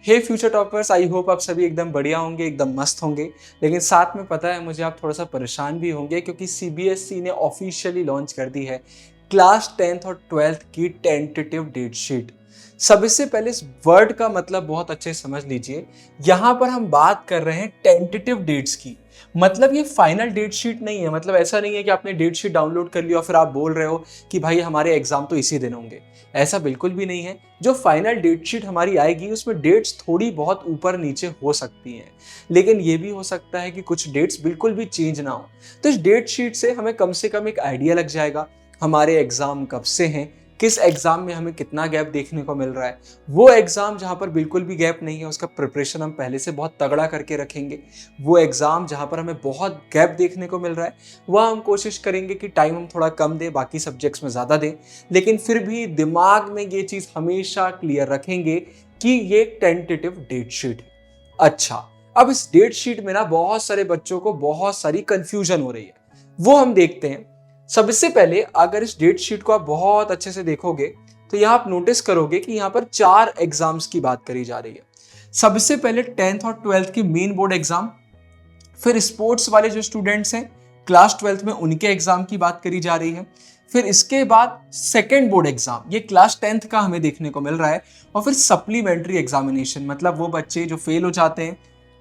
Hey future toppers, I hope आप सभी एकदम बढ़िया होंगे, एकदम मस्त होंगे। लेकिन साथ में पता है मुझे आप थोड़ा सा परेशान भी होंगे क्योंकि सीबीएसई ने ऑफिशियली लॉन्च कर दी है क्लास 10th और 12th की टेंटेटिव डेट शीट। सबसे पहले इस वर्ड का मतलब बहुत अच्छे से समझ लीजिए। यहां पर हम बात कर रहे हैं टेंटेटिव डेट्स की। मतलब ये फाइनल डेट शीट नहीं है। मतलब ऐसा नहीं है कि आपने डेट शीट डाउनलोड कर लिया और फिर आप बोल रहे हो कि भाई हमारे एग्जाम तो इसी दिन होंगे। ऐसा बिल्कुल भी नहीं है। जो फाइनल डेट शीट हमारी आएगी उसमें डेट्स थोड़ी बहुत ऊपर नीचे हो सकती हैं, लेकिन ये भी हो सकता है कि कुछ डेट्स बिल्कुल भी चेंज ना हो। तो इस डेट शीट से कम एक आइडिया लग जाएगा हमारे एग्जाम कब से हैं, किस एग्जाम में हमें कितना गैप देखने को मिल रहा है। वो एग्जाम जहां पर बिल्कुल भी गैप नहीं है उसका प्रिपरेशन हम पहले से बहुत तगड़ा करके रखेंगे। वो एग्जाम जहां पर हमें बहुत गैप देखने को मिल रहा है वह हम कोशिश करेंगे कि टाइम हम थोड़ा कम दें, बाकी सब्जेक्ट्स में ज़्यादा दें, लेकिन फिर भी दिमाग में ये चीज़ हमेशा क्लियर रखेंगे कि ये टेंटेटिव डेट शीट है। अच्छा, अब इस डेट शीट में ना बहुत सारे बच्चों को बहुत सारी कंफ्यूजन हो रही है, वो हम देखते हैं। सबसे पहले अगर इस डेट शीट को आप बहुत अच्छे से देखोगे तो यहाँ आप नोटिस करोगे कि यहाँ पर 4 एग्जाम्स की बात करी जा रही है। सबसे पहले 10th और 12th की मेन बोर्ड एग्जाम, फिर स्पोर्ट्स वाले जो स्टूडेंट्स हैं क्लास 12th में उनके एग्जाम की बात करी जा रही है। फिर इसके बाद सेकेंड बोर्ड एग्जाम, ये क्लास 10th का हमें देखने को मिल रहा है। और फिर सप्लीमेंट्री एग्जामिनेशन, मतलब वो बच्चे जो फेल हो जाते हैं,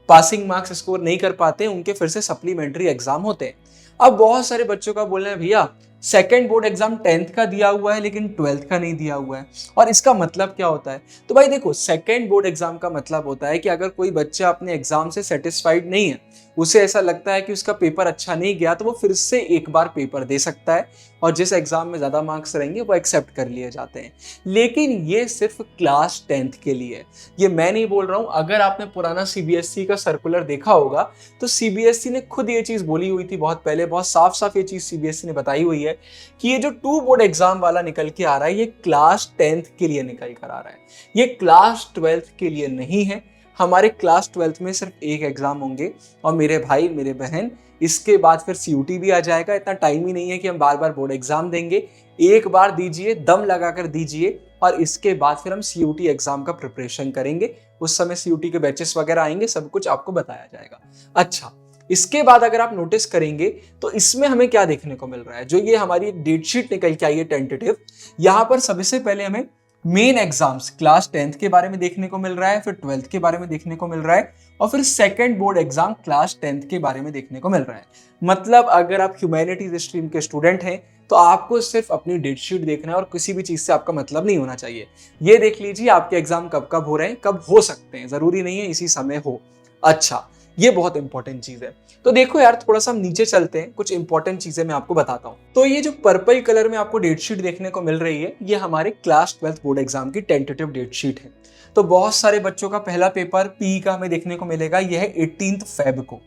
पासिंग मार्क्स स्कोर नहीं कर पाते, उनके फिर से सप्लीमेंट्री एग्जाम होते हैं। अब बहुत सारे बच्चों का बोलना है भैया सेकेंड बोर्ड एग्जाम 10th का दिया हुआ है लेकिन 12th का नहीं दिया हुआ है, और इसका मतलब क्या होता है। तो भाई देखो, सेकेंड बोर्ड एग्जाम का मतलब होता है कि अगर कोई बच्चा अपने एग्जाम से सेटिस्फाइड नहीं है, उसे ऐसा लगता है कि उसका पेपर अच्छा नहीं गया, तो वो फिर से एक बार पेपर दे सकता है और जिस एग्जाम में ज़्यादा मार्क्स रहेंगे वो एक्सेप्ट कर लिए जाते हैं। लेकिन ये सिर्फ क्लास 10th के लिए है, ये मैं नहीं बोल रहा हूँ। अगर आपने पुराना सीबीएसई का सर्कुलर देखा होगा तो सीबीएसई ने खुद ये चीज़ बोली हुई थी बहुत पहले, बहुत साफ साफ ये चीज़ सीबीएसई ने बताई हुई है कि ये जो 2 बोर्ड एग्जाम वाला निकल के आ रहा है ये क्लास 10th के लिए निकल कर आ रहा है, ये क्लास 12th के लिए नहीं है। हमारे क्लास 12th में सिर्फ एक एग्जाम होंगे और मेरे भाई मेरे बहन इसके बाद फिर सीयूटी भी आ जाएगा। इतना टाइम ही नहीं है कि हम बार बार बोर्ड एग्जाम देंगे। एक बार दीजिए, दम लगाकर दीजिए, और इसके बाद फिर हम सीयूटी एग्जाम का प्रिपरेशन करेंगे। उस समय सीयूटी के बैचेस वगैरह आएंगे, सब कुछ आपको बताया जाएगा। अच्छा, इसके बाद अगर आप नोटिस करेंगे तो इसमें हमें क्या देखने को मिल रहा है, जो ये हमारी डेट शीट निकल के आई है टेंटेटिव, यहाँ पर सबसे पहले हमें मेन एग्जाम्स क्लास 10th के बारे में देखने को मिल रहा है, फिर 12th के बारे में देखने को मिल रहा है, और फिर second board exam class 10th के बारे में देखने को मिल रहा है। मतलब अगर आप ह्यूमैनिटीज स्ट्रीम के स्टूडेंट हैं तो आपको सिर्फ अपनी डेट शीट देखना है और किसी भी चीज से आपका मतलब नहीं होना चाहिए। ये देख लीजिए आपके एग्जाम कब कब हो रहे हैं, कब हो सकते हैं, जरूरी नहीं है इसी समय हो। अच्छा, ये बहुत इंपॉर्टेंट चीज है। तो देखो यार, थोड़ा सा हम नीचे चलते हैं, कुछ इंपॉर्टेंट चीजें मैं आपको बताता हूँ। तो ये जो पर्पल कलर में आपको डेट शीट देखने को मिल रही है ये हमारे क्लास 12th बोर्ड एग्जाम की टेंटेटिव डेट शीट है। तो बहुत सारे बच्चों का पहला पेपर पीई का हमें देखने को मिलेगा, यह है 18 फेब को।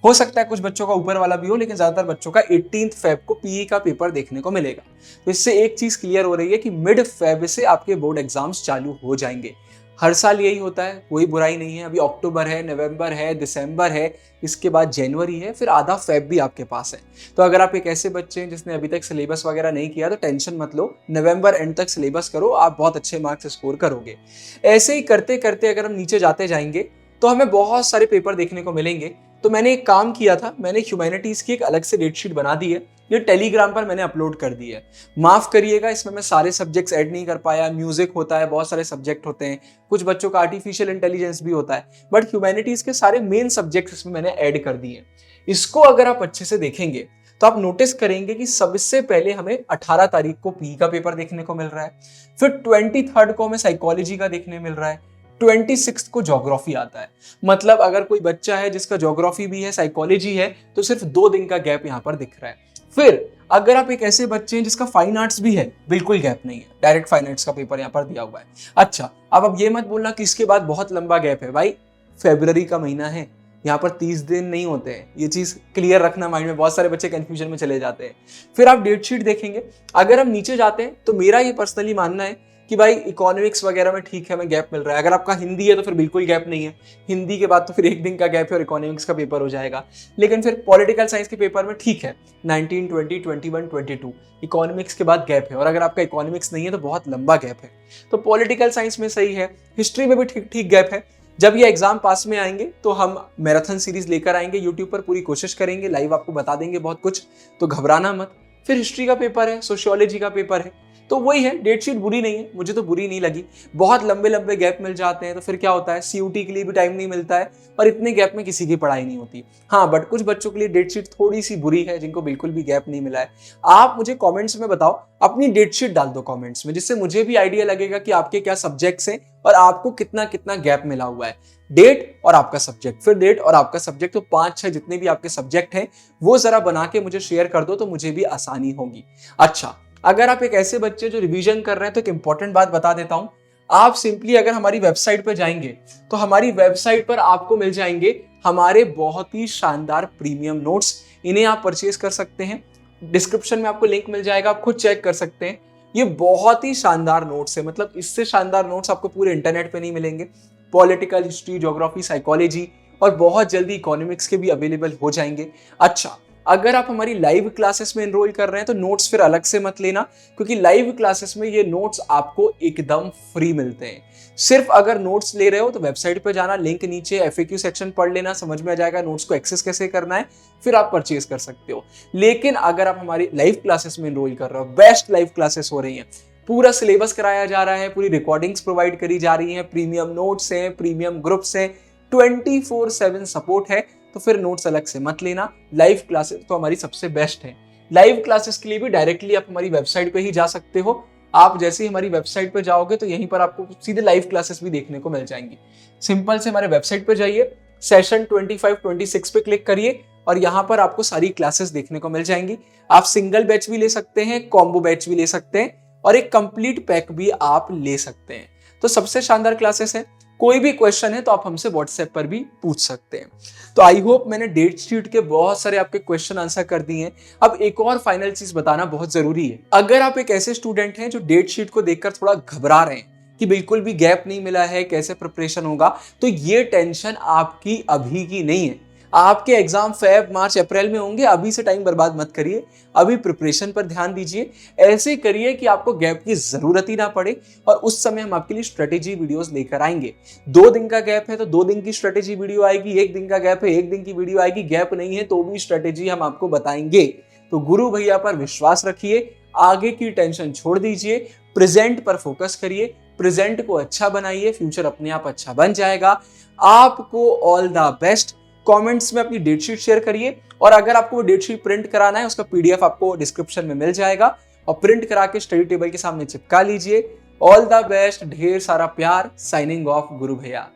हो सकता है कुछ बच्चों का ऊपर वाला भी हो, लेकिन ज्यादातर बच्चों का 18 फेब को पीई का पेपर देखने को मिलेगा। तो इससे एक चीज क्लियर हो रही है कि मिड फेब से आपके बोर्ड एग्जाम्स चालू हो जाएंगे। हर साल यही होता है, कोई बुराई नहीं है। अभी अक्टूबर है, नवंबर है, दिसंबर है, इसके बाद जनवरी है, फिर आधा फेब भी आपके पास है। तो अगर आप एक ऐसे बच्चे हैं जिसने अभी तक सिलेबस वगैरह नहीं किया तो टेंशन मत लो, नवंबर एंड तक सिलेबस करो, आप बहुत अच्छे मार्क्स स्कोर करोगे। ऐसे ही करते करते अगर हम नीचे जाते जाएंगे तो हमें बहुत सारे पेपर देखने को मिलेंगे। तो मैंने एक काम किया था, मैंने ह्यूमैनिटीज की एक अलग से डेट शीट बना दी है, ये टेलीग्राम पर मैंने अपलोड कर दी है। माफ करिएगा, इसमें मैं सारे सब्जेक्ट्स ऐड नहीं कर पाया। म्यूजिक होता है, बहुत सारे सब्जेक्ट होते हैं, कुछ बच्चों का आर्टिफिशियल इंटेलिजेंस भी होता है, बट ह्यूमैनिटीज के सारे मेन सब्जेक्ट्स इसमें मैंने ऐड कर दिए। इसको अगर आप अच्छे से देखेंगे तो आप नोटिस करेंगे कि सबसे पहले हमें 18 तारीख को पी का पेपर देखने को मिल रहा है, फिर 23 को हमें साइकोलॉजी का देखने मिल रहा है, 26 को ज्योग्राफी आता है। मतलब अगर कोई बच्चा है जिसका ज्योग्राफी भी है, साइकोलॉजी है, तो सिर्फ 2 दिन का गैप यहाँ पर दिख रहा है। फिर अगर आप एक ऐसे बच्चे हैं जिसका फाइन आर्ट्स भी है, बिल्कुल गैप नहीं है, डायरेक्ट फाइन आर्ट्स का पेपर यहाँ पर दिया हुआ है। अच्छा, अब ये मत बोलना कि इसके बाद बहुत लंबा गैप है। भाई फरवरी का महीना है, यहाँ पर 30 दिन नहीं होते हैं, ये चीज क्लियर रखना माइंड में, बहुत सारे बच्चे कंफ्यूजन में चले जाते हैं। फिर आप डेट शीट देखेंगे, अगर हम नीचे जाते हैं तो मेरा ये पर्सनली मानना है कि भाई इकोनॉमिक्स वगैरह में ठीक है, हमें गैप मिल रहा है। अगर आपका हिंदी है तो फिर बिल्कुल गैप नहीं है, हिंदी के बाद तो फिर एक दिन का गैप है और इकोनॉमिक्स का पेपर हो जाएगा। लेकिन फिर पॉलिटिकल साइंस के पेपर में ठीक है, 19, 20, 21, 22 इकोनॉमिक्स के बाद गैप है, और अगर आपका इकोनॉमिक्स नहीं है तो बहुत लंबा गैप है। तो पॉलिटिकल साइंस में सही है, हिस्ट्री में भी ठीक ठीक गैप है, जब ये एग्जाम पास में आएंगे तो हम मैराथन सीरीज लेकर आएंगे यूट्यूब पर, पूरी कोशिश करेंगे, लाइव आपको बता देंगे बहुत कुछ, तो घबराना मत। फिर हिस्ट्री का पेपर है, सोशियोलॉजी का पेपर है, तो वही है, डेट शीट बुरी नहीं है, मुझे तो बुरी नहीं लगी। बहुत लंबे लंबे गैप मिल जाते हैं तो फिर क्या होता है, सीयूटी के लिए भी टाइम नहीं मिलता है और इतने गैप में किसी की पढ़ाई नहीं होती। हाँ, बट कुछ बच्चों के लिए डेट शीट थोड़ी सी बुरी है, जिनको बिल्कुल भी गैप नहीं मिला है। आप मुझे कमेंट्स में बताओ, अपनी डेट शीट डाल दो कमेंट्स में, जिससे मुझे भी आइडिया लगेगा कि आपके क्या सब्जेक्ट्स हैं और आपको कितना कितना गैप मिला हुआ है। डेट और आपका सब्जेक्ट, फिर डेट और आपका सब्जेक्ट, तो 5-6 जितने भी आपके सब्जेक्ट हैं वो जरा बना के मुझे शेयर कर दो, तो मुझे भी आसानी होगी। अच्छा, अगर आप एक ऐसे बच्चे जो रिवीजन कर रहे हैं तो एक इंपॉर्टेंट बात बता देता हूं। आप सिंपली अगर हमारी वेबसाइट पर जाएंगे तो हमारी वेबसाइट पर आपको मिल जाएंगे हमारे बहुत ही शानदार प्रीमियम नोट्स। इन्हें आप परचेज कर सकते हैं, डिस्क्रिप्शन में आपको लिंक मिल जाएगा, आप खुद चेक कर सकते हैं। ये बहुत ही शानदार नोट्स है, मतलब इससे शानदार नोट्स आपको पूरे इंटरनेट पे नहीं मिलेंगे। पॉलिटिकल, हिस्ट्री, ज्योग्राफी, साइकोलॉजी और बहुत जल्दी इकोनॉमिक्स के भी अवेलेबल हो जाएंगे। अच्छा, अगर आप हमारी लाइव क्लासेस में एनरोल कर रहे हैं तो नोट्स फिर अलग से मत लेना, क्योंकि लाइव क्लासेस में ये नोट्स आपको एकदम फ्री मिलते हैं। सिर्फ अगर नोट्स ले रहे हो तो वेबसाइट पर जाना, लिंक नीचे, एफएक्यू सेक्शन पढ़ लेना, समझ में आ जाएगा नोट्स को एक्सेस कैसे करना है, फिर आप परचेज कर सकते हो। लेकिन अगर आप हमारी लाइव क्लासेस में एनरोल कर रहे हो, बेस्ट लाइव क्लासेस हो रही हैं, पूरा सिलेबस कराया जा रहा है, पूरी रिकॉर्डिंग्स प्रोवाइड करी जा रही हैं, प्रीमियम नोट्स हैं, प्रीमियम ग्रुप्स हैं, 24/7 सपोर्ट है, तो फिर नोट्स अलग से मत लेना। लाइव क्लासेस तो हमारी सबसे बेस्ट है। लाइव क्लासेस के लिए भी डायरेक्टली आप हमारी वेबसाइट पे ही जा सकते हो। आप जैसे ही हमारी वेबसाइट पे जाओगे तो यहीं पर आपको सीधे लाइव क्लासेस भी देखने को मिल जाएंगी। सिंपल से हमारे वेबसाइट पे जाइए, सेशन 25-26 पे क्लिक करिए और यहाँ पर आपको सारी क्लासेस देखने को मिल जाएंगी। आप सिंगल बैच भी ले सकते हैं, कॉम्बो बैच भी ले सकते हैं और एक कंप्लीट पैक भी आप ले सकते हैं। तो सबसे शानदार क्लासेस है। कोई भी क्वेश्चन है तो आप हमसे व्हाट्सएप पर भी पूछ सकते हैं। तो आई होप मैंने डेट शीट के बहुत सारे आपके क्वेश्चन आंसर कर दिए हैं। अब एक और फाइनल चीज बताना बहुत जरूरी है। अगर आप एक ऐसे स्टूडेंट हैं जो डेट शीट को देखकर थोड़ा घबरा रहे हैं कि बिल्कुल भी गैप नहीं मिला है, कैसे प्रिपरेशन होगा, तो ये टेंशन आपकी अभी की नहीं है। आपके एग्जाम फेब, मार्च, अप्रैल में होंगे। अभी से टाइम बर्बाद मत करिए, अभी प्रिपरेशन पर ध्यान दीजिए। ऐसे करिए कि आपको गैप की जरूरत ही ना पड़े और उस समय हम आपके लिए स्ट्रेटेजी वीडियोस लेकर आएंगे। 2 दिन का गैप है तो 2 दिन की स्ट्रेटेजी वीडियो आएगी, 1 दिन का गैप है 1 दिन की वीडियो आएगी, गैप नहीं है तो भी स्ट्रेटेजी हम आपको बताएंगे। तो गुरु भैया पर विश्वास रखिए, आगे की टेंशन छोड़ दीजिए, प्रेजेंट पर फोकस करिए, प्रेजेंट को अच्छा बनाइए, फ्यूचर अपने आप अच्छा बन जाएगा। आपको ऑल द बेस्ट। कमेंट्स में अपनी डेट शीट शेयर करिए और अगर आपको वो डेट शीट प्रिंट कराना है उसका पीडीएफ आपको डिस्क्रिप्शन में मिल जाएगा और प्रिंट करा के स्टडी टेबल के सामने चिपका लीजिए। ऑल द बेस्ट, ढेर सारा प्यार। साइनिंग ऑफ, गुरु भैया।